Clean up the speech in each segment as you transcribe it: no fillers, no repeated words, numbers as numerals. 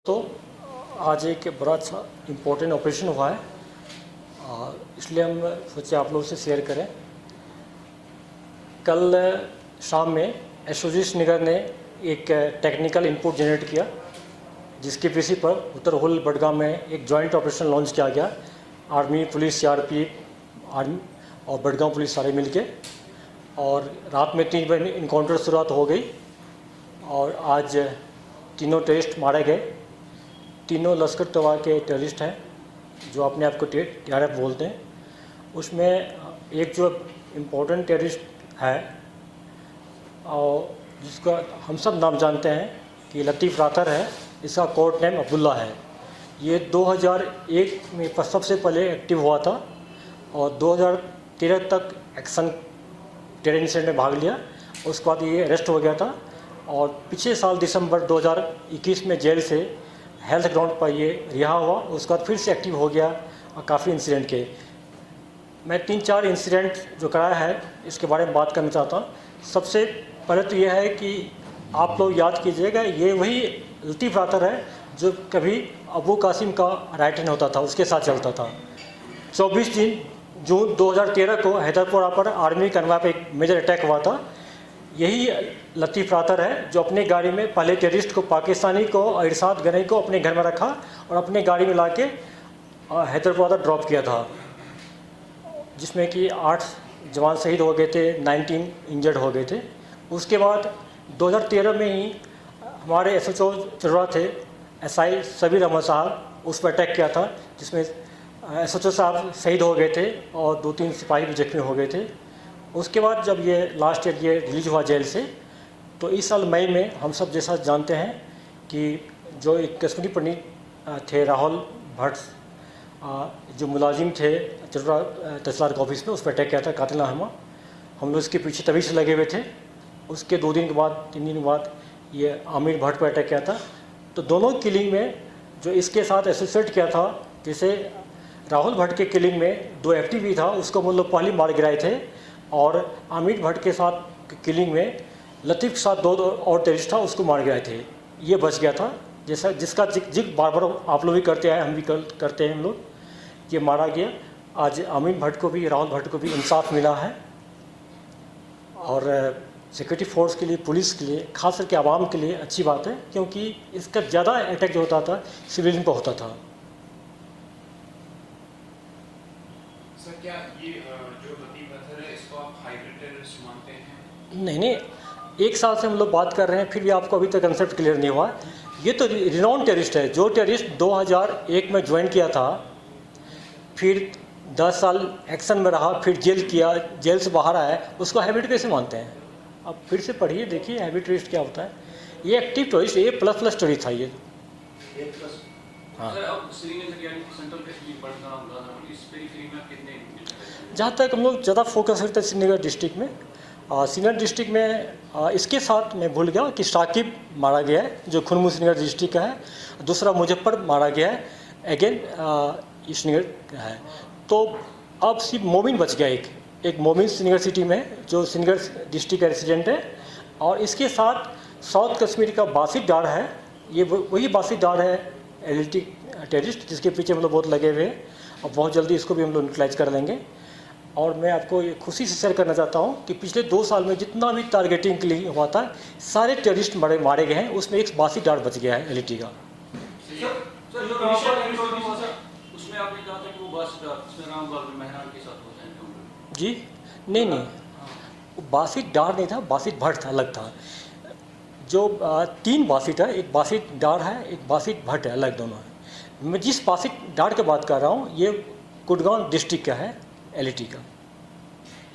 तो आज एक बड़ा अच्छा इम्पोर्टेंट ऑपरेशन हुआ है, इसलिए हम सोचे आप लोगों से शेयर करें। कल शाम में एसओजी श्रीनगर ने एक टेक्निकल इनपुट जनरेट किया, जिसके बेसिस पर उत्तर हुल बडगाम में एक जॉइंट ऑपरेशन लॉन्च किया गया। आर्मी, पुलिस, सीआरपीएफ, आर्मी और बडगाम पुलिस सारे मिलके, और रात में 3 बजे इनकाउंटर शुरुआत हो गई और आज तीनों टेररिस्ट मारे गए। तीनों लश्कर तैयबा के टेररिस्ट हैं जो अपने आप को TRF बोलते हैं। उसमें एक जो इम्पोर्टेंट टेररिस्ट है और जिसका हम सब नाम जानते हैं कि लतीफ़ राथर है, इसका कोड नेम अब्दुल्ला है। ये 2001 में सबसे पहले एक्टिव हुआ था और 2013 तक एक्शन टेरर इंसिडेंट में भाग लिया। उसके बाद ये अरेस्ट हो गया था और पिछले साल दिसंबर 2021 में जेल से हेल्थ ग्राउंड पर ये रिहा हुआ। उसके बाद फिर से एक्टिव हो गया और काफ़ी इंसिडेंट के। मैं 3-4 इंसिडेंट जो कराया है इसके बारे में बात करना चाहता हूँ। सबसे पहले तो यह है कि आप लोग याद कीजिएगा, ये वही लतीफ़ राथर है जो कभी अबू कासिम का राइट हैंड होता था, उसके साथ चलता था। 24 जून 2013 को हैदरपुरा पर आर्मी कन्वा पर एक मेजर अटैक हुआ था। यही लतीफ़ राथर है जो अपने गाड़ी में पहले टेररिस्ट को, पाकिस्तानी को, इरशाद गनी को अपने घर में रखा और अपने गाड़ी में लाके हैदरपुरा तक ड्रॉप किया था, जिसमें कि 8 जवान शहीद हो गए थे, 19 इंजर्ड हो गए थे। उसके बाद 2013 में ही हमारे SHO चरवा थे, SI सबीर अहमद साहब, उस पर अटैक किया था, जिसमें SHO साहब शहीद हो गए थे और 2-3 सिपाही भी जख्मी हो गए थे। उसके बाद जब ये लास्ट ईयर ये रिलीज हुआ जेल से, तो इस साल मई में हम सब जैसा जानते हैं कि जो एक कश्मीरी पंडित थे राहुल भट्ट, जो मुलाजिम थे चरवा तहसीलदार के ऑफिस में, उस पर अटैक किया था, कातिलाना हम लोग इसके पीछे तभी से लगे हुए थे। उसके 2 दिन के बाद, 3 दिन के बाद ये आमिर भट्ट पर अटैक किया था। तो दोनों किलिंग में जो इसके साथ एसोसिएट किया था, जैसे राहुल भट्ट के किलिंग में 2 FTP था, उसको हम लोग पहले मार गिराए थे, और आमिर भट्ट के साथ किलिंग में लतीफ़ के साथ 2 और टेररिस्ट था, उसको मार गिराए थे। ये बच गया था, जैसा जिसका जिक्र बार बार आप लोग भी करते आए, हम भी करते हैं। हम लोग ये मारा गया। आज आमिर भट्ट को भी, राहुल भट्ट को भी इंसाफ मिला है। और सिक्योरिटी फोर्स के लिए, पुलिस के लिए, खास करके आवाम के लिए अच्छी बात है, क्योंकि इसका ज़्यादा अटैक जो होता था सिविलियन पर होता था। सर, क्या ये जो लतीफ़ राथर है, इसको आप हाइब्रिड टेररिस्ट मानते हैं? नहीं, 1 साल से हम लोग बात कर रहे हैं, फिर भी आपको अभी तक कंसेप्ट क्लियर नहीं हुआ। ये तो रिनाउंड टेररिस्ट है, जो टेररिस्ट 2001 में ज्वाइन किया था, फिर 10 साल एक्शन में रहा, फिर जेल किया, जेल से बाहर आया, उसको हाइब्रिड कैसे मानते हैं? अब फिर से पढ़िए, देखिए हाइब्रिड टेररिस्ट क्या होता है। ये एक्टिव टेररिस्ट A++ टेररिस्ट था ये। हाँ, जहाँ तक हम लोग ज़्यादा फोकस करते हैं श्रीनगर डिस्ट्रिक्ट में, श्रीनगर डिस्ट्रिक्ट में इसके साथ मैं भूल गया कि शाकिब मारा गया है, जो खुनमु श्रीनगर डिस्ट्रिक्ट का है। दूसरा मुजफ्फर मारा गया है, अगेन श्रीनगर है। तो अब सिर्फ मोमिन बच गया, एक मोमिन श्रीनगर सिटी में, जो श्रीनगर डिस्ट्रिक्ट का रेसिडेंट है। और इसके साथ साउथ कश्मीर का बासित डार है, ये वही बासित डार है LLT टेररिस्ट, जिसके पीछे हम लोग बहुत लगे हुए हैं, और बहुत जल्दी इसको भी हम लोग न्यूट्रलाइज कर लेंगे। और मैं आपको ये खुशी से शेयर करना चाहता हूँ कि पिछले 2 साल में जितना भी टारगेटिंग के लिए हुआ था, सारे टेररिस्ट मारे गए हैं, उसमें एक बासित डार बच गया है LLT का। जी नहीं, बासित डार नहीं था, बासित भट्ट था, अलग था। जो 3 बासित है, एक बासित डार है, एक बासित भट्ट है, अलग दोनों है। मैं जिस बासित डार की बात कर रहा हूँ, ये कुड़गांव डिस्ट्रिक्ट का है, LLT का।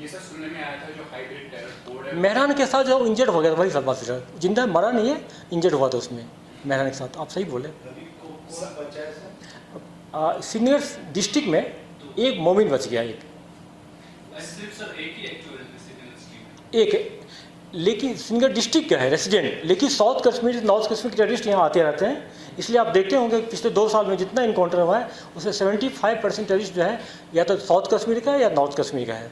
ये सब सुनने में आया था जो हाइब्रिड टेरर कोड है, मेहरान के साथ जो इंजर्ड हो गया था, वही सब बासित डार, जिंदा मरा नहीं है, इंजर्ड हुआ था उसमें मेहरान के साथ। आप सही बोले। श्रीनगर डिस्ट्रिक्ट में एक मोमिन बच गया, एक लेकिन श्रीनगर डिस्ट्रिक्ट का है रेसिडेंट, लेकिन साउथ कश्मीर, नॉर्थ कश्मीर के टेररिस्ट यहाँ आते रहते हैं। इसलिए आप देखते होंगे पिछले 2 साल में जितना इनकाउंटर हुआ है, उसमें 75% टेररिस्ट जो है या तो साउथ कश्मीर का है या नॉर्थ कश्मीर का है।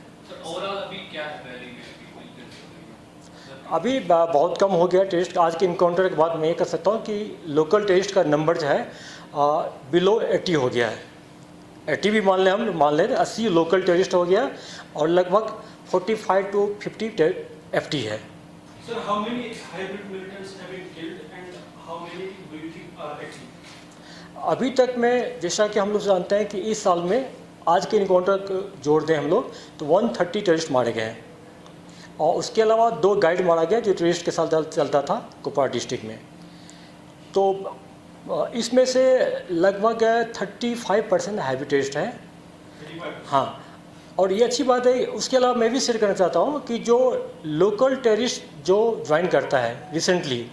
अभी बहुत कम हो गया टेररिस्ट। आज के इनकाउंटर के बाद मैं ये कह सकता हूँ कि लोकल टेररिस्ट का नंबर जो है बिलो 80 हो गया है। 80 भी मान लें 80 लोकल टेररिस्ट हो गया और लगभग 45 to 50 FT है। Sir, how many hybrid militants have been killed and how many do you think are active? अभी तक में जैसा कि हम लोग जानते हैं कि इस साल में आज के इनकाउंटर जोड़ दें हम लोग तो 130 टेररिस्ट मारे गए हैं और उसके अलावा 2 गाइड मारा गया जो टेररिस्ट के साथ चलता था कुपवाड़ा डिस्ट्रिक्ट में। तो इसमें से लगभग 35% हैवी टेररिस्ट है। 35%? हाँ, और ये अच्छी बात है। उसके अलावा मैं भी शेयर करना चाहता हूँ कि जो लोकल टेररिस्ट जो ज्वाइन करता है रिसेंटली,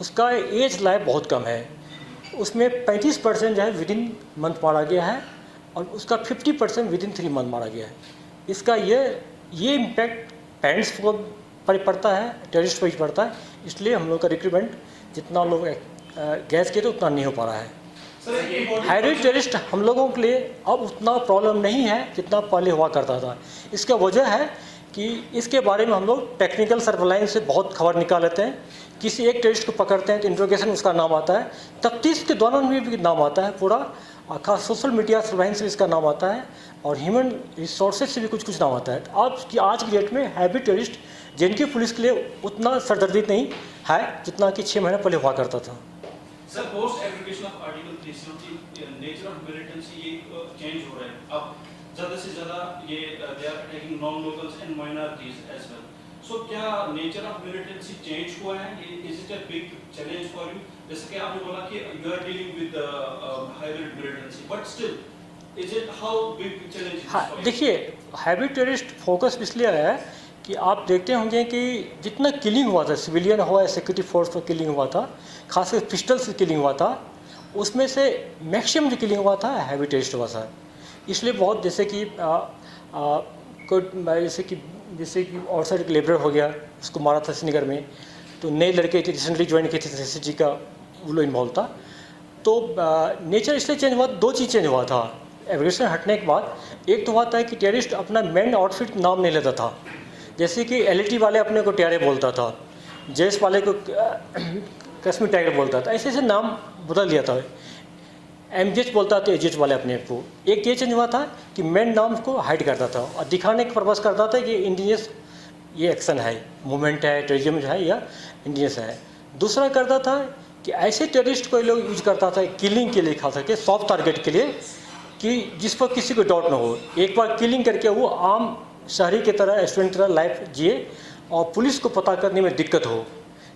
उसका एज लाइफ बहुत कम है। उसमें 35% जो है विदिन मंथ मारा गया है और उसका 50% विदिन 3 मंथ मारा गया है। इसका ये इम्पैक्ट पेरेंट्स को पर पड़ता है, टेररिस्ट पर ही पड़ता है। इसलिए हम लोग का रिक्रूटमेंट जितना लोग गैस किए तो उतना नहीं हो पा रहा है। हाइब्रिड टेररिस्ट हम लोगों के लिए अब उतना प्रॉब्लम नहीं है जितना पहले हुआ करता था। इसका वजह है कि इसके बारे में हम लोग टेक्निकल सर्वेलाइंस से बहुत खबर निकाल लेते हैं। किसी एक टेररिस्ट को पकड़ते हैं तो इंट्रोगेशन उसका नाम आता है, तफ्तीश के दौरान भी नाम आता है, पूरा खास सोशल मीडिया सर्वेलाइंस से इसका नाम आता है और ह्यूमन रिसोर्सेज से भी कुछ नाम आता है। आज की डेट में हैवी टेररिस्ट जिनकी पुलिस के लिए उतना सरदर्दी नहीं है जितना कि 6 महीने पहले हुआ करता था। Sir, post application of article 370 nature of militancy ये चेंज हो रहा है। अब ज़्यादा से ज़्यादा ये they are attacking non locals and minorities as well. So क्या नेचर ऑफ मिलिटेंसी चेंज हुआ है? Is it a big challenge for you? जैसे कि आपने बोला कि you are dealing with hybrid militancy, but still is it how big challenge? हाँ, देखिए, हैवी टेररिस्ट फोकस इसलिए आया है कि आप देखते होंगे कि जितना किलिंग हुआ था, सिविलियन हुआ या सिक्योरिटी फोर्स पर किलिंग हुआ था, खासकर पिस्टल से किलिंग हुआ था, उसमें से मैक्सिमम जो किलिंग हुआ था हैवी टेररिस्ट हुआ था। इसलिए बहुत जैसे कि और साइड लेबर हो गया, उसको मारा था श्रीनगर में। तो नए लड़के थे, रिसेंटली ज्वाइन किए थे SSG का, वो लोग इन्वॉल्व था। तो नेचर इसलिए चेंज हुआ, 2 चीज़ चेंज हुआ था एवोल्यूशन हटने के बाद। एक तो हुआ था कि टेररिस्ट अपना मेन आउटफिट नाम नहीं लेता था। जैसे कि LAT वाले अपने को टियारे बोलता था, जेस वाले को कश्मीर टाइगर बोलता था, ऐसे नाम बदल दिया था। MJH बोलता था एजेट वाले अपने को। एक ये चेंज हुआ था कि मेन नाम को हाइड करता था और दिखाने का पर्पज़ करता था कि इंडिजियस ये एक्शन है, मूवमेंट है, टेररिज्म जो है या इंडिजियस है। दूसरा करता था कि ऐसे टेररिस्ट को लोग यूज करता था किलिंग के लिए, खा सके सॉफ्ट टारगेट के लिए, कि जिस पर किसी को डाउट ना हो। एक बार किलिंग करके वो आम शहरी की तरह, स्टूडेंट की तरह लाइफ जिए और पुलिस को पता करने में दिक्कत हो।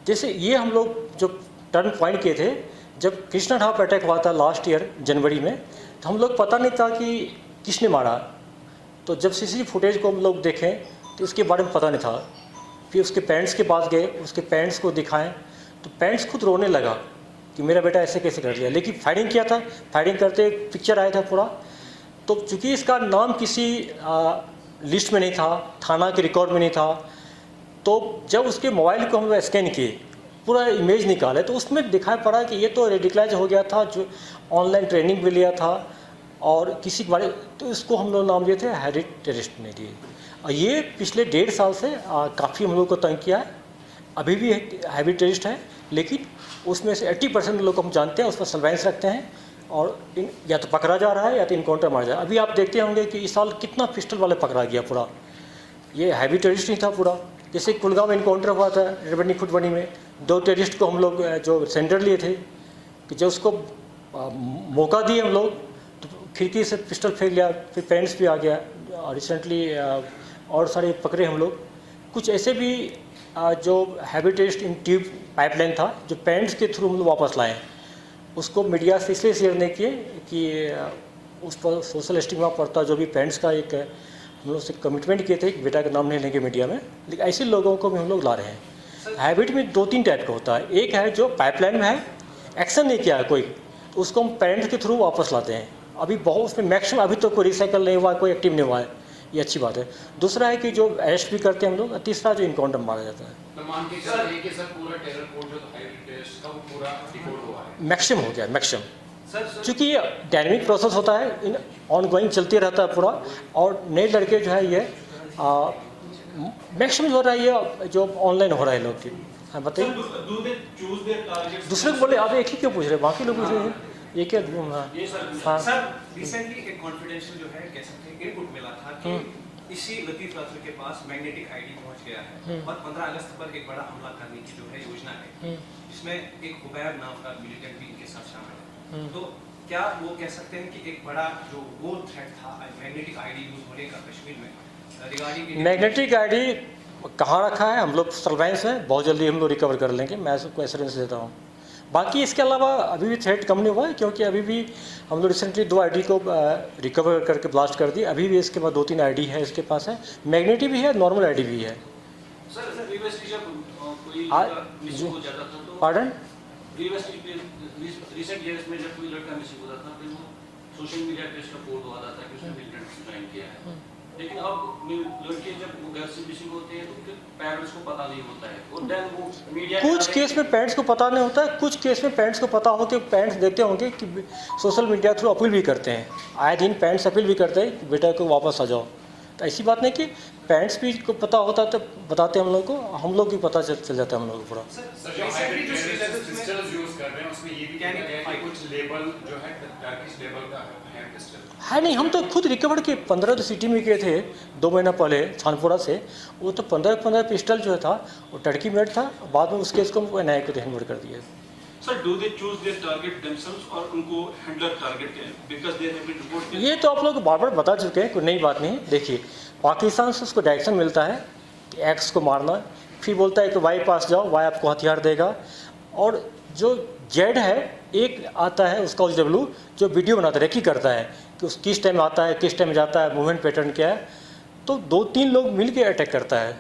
जैसे ये हम लोग जो टर्न पॉइंट किए थे जब कृष्णा घाट पर अटैक हुआ था लास्ट ईयर जनवरी में, तो हम लोग पता नहीं था कि किसने मारा। तो जब CCTV फुटेज को हम लोग देखें तो इसके बारे में पता नहीं था। फिर उसके पेरेंट्स के पास गए, उसके पेरेंट्स को दिखाएं तो पेरेंट्स खुद रोने लगा कि मेरा बेटा ऐसे कैसे कर लिया। लेकिन फायरिंग किया था, फायरिंग करते पिक्चर आया था पूरा। तो चूँकि इसका नाम किसी लिस्ट में नहीं था, थाना के रिकॉर्ड में नहीं था, तो जब उसके मोबाइल को हम लोग स्कैन किए, पूरा इमेज निकाले, तो उसमें दिखाई पड़ा कि ये तो रेडिकलाइज हो गया था, जो ऑनलाइन ट्रेनिंग भी लिया था और किसी के बारे, तो इसको हम लोग नाम दिए थे हैवी टेररिस्ट ने दिए। और ये पिछले 1.5 साल से काफ़ी हम लोग को तंग किया है। अभी भी हैवी टेररिस्ट है, लेकिन उसमें से 80% लोग को हम जानते हैं, उस पर सर्वेलेंस रखते हैं और या तो पकड़ा जा रहा है या तो इनकाउंटर मारा जा रहा है। अभी आप देखते होंगे कि इस साल कितना पिस्टल वाले पकड़ा गया पूरा। ये हैवी टेररिस्ट नहीं था पूरा। जैसे कुलगांव में इनकाउंटर हुआ था, रेवनी खुटबनी में 2 टेररिस्ट को हम लोग जो सेंटर लिए थे, कि जब उसको मौका दिए हम लोग तो खिड़की से पिस्टल फेंक लिया। फिर पेरेंट्स भी आ गया और रिसेंटली और सारे पकड़े हम लोग। कुछ ऐसे भी जो हैवी टेररिस्ट इन ट्यूब पाइपलाइन था, जो पेरेंट्स के थ्रू हम लोग वापस लाए। उसको मीडिया से इसलिए शेयर नहीं किए कि उस पर सोशल स्टिग्मा पड़ता। जो भी पेरेंट्स का एक हम लोग से कमिटमेंट किए थे कि बेटा का नाम नहीं लेंगे मीडिया में, लेकिन ऐसे लोगों को भी हम लोग ला रहे हैं। हैबिट में 2-3 टाइप का होता है। एक है जो पाइपलाइन में है, एक्शन नहीं किया है कोई, तो उसको हम पेरेंट्स के थ्रू वापस लाते हैं। अभी बहुत उसमें मैक्सिमम अभी तो कोई रिसाइकल नहीं हुआ, कोई एक्टिव नहीं हुआ है, ये अच्छी बात है। दूसरा है कि जो अरेस्ट भी करते हैं हम लोग। तीसरा जो इनकाउंटर मारा जाता है। तो मान के चलिए कि सर पूरा टेरर कोड जो हाइब्रिड टेररिस्ट का वो पूरा डिकोड हुआ है, मैक्सिमम हो गया, मैक्सिमम। सर चूँकि ये डायनेमिक प्रोसेस होता है, इन ऑन गोइंग चलते रहता है पूरा। और नए लड़के जो है ये मैक्सिमम हो रहा है ये जो ऑनलाइन हो रहा है लोग की। हाँ बताइए। Sir, do they choose their targets? दूसरे को बोले आप एक ही क्यों पूछ रहे हैं, बाकी लोग पूछ रहे हैं ये क्या। हाँ ये सर हाँ सर रिसेंटली एक कॉन्फिडेंशियल जो है कह सकते हैं इनपुट मिला था कि इसी लतीफ अतहर के पास मैग्नेटिक आईडी पहुंच गया है और 15 अगस्त पर एक बड़ा हमला करने की जो है योजना है, जिसमें एक उबैर नाम का मिलिटेंट भी इनके साथ शामिल है। तो क्या वो कह सकते हैं कि एक बड़ा जो वो थ्रेट था मैग्नेटिक आईडी यूज होने का कश्मीर में रिगार्डिंग मैग्नेटिक आईडी कहाँ रखा है, हम लोग सर्वेलेंस है, बहुत जल्दी हम लोग रिकवर कर लेंगे, मैं सबको एश्योरेंस देता हूँ। बाकी इसके अलावा अभी भी थ्रेट कम नहीं हुआ है, क्योंकि अभी भी हम लोग रिसेंटली 2 आईडी को रिकवर करके ब्लास्ट कर दी। अभी भी इसके बाद 2-3 आईडी है इसके पास है, मैग्नेटिक भी है, नॉर्मल आईडी भी है। सर प्रीवियसली जब कोई मिसिंग हो जाता था तो पार्डन प्रीवियसली रिसेंट ईयर्स में जब कोई लड़का मिसिंग होता था फिर वो सोशल मीडिया पे इसका पोस्ट होता था कि उसने मिलिटेंट ज्वाइन किया है, लेकिन अब लड़के जब वो घर से मिसिंग होते हैं तो फिर पेरेंट्स को पता नहीं होता है और देन वो मीडिया कुछ केस में पेरेंट्स को पता नहीं होता है, कुछ केस में पेरेंट्स को पता हो कि पेरेंट्स देखते होंगे कि सोशल मीडिया थ्रू अपील भी करते हैं, आए दिन पेरेंट्स अपील भी करते हैं कि बेटा को वापस आ जाओ। तो ऐसी बात नहीं कि पेरेंट्स भी को पता होता तो बताते हम लोग को, हम लोग भी पता चल जाता है हम लोग को पूरा। सर जो हाइब्रिड पिस्टल्स यूज कर रहे हैं उसमें ये भी कहा गया है कि कुछ लेबल जो है टर्किश लेबल का है पिस्टल है नहीं, हम तो खुद रिकवर किए 15 सिटी में किए थे 2 महीना पहले छानपुरा से। वो तो 15 पिस्टल जो था वो टर्की मेड था, बाद में उस केस को एनआईए को हैंडओवर कर दिया। Sir do they choose their target themselves और उनको हैंडलर टारगेट है because they have been report. ये तो आप लोग बार बार बता चुके हैं, कोई नई बात नहीं। देखिए पाकिस्तान से उसको डायरेक्शन मिलता है कि एक्स को मारना, फिर बोलता है कि वाई पास जाओ, वाई आपको हथियार देगा, और जो जेड है एक आता है उसका डब्ल्यू जो वीडियो बनाता है, रेकी करता है कि उस किस टाइम आता है किस टाइम जाता है, मूवमेंट पैटर्न क्या है, तो 2-3 लोग मिल के अटैक करता है।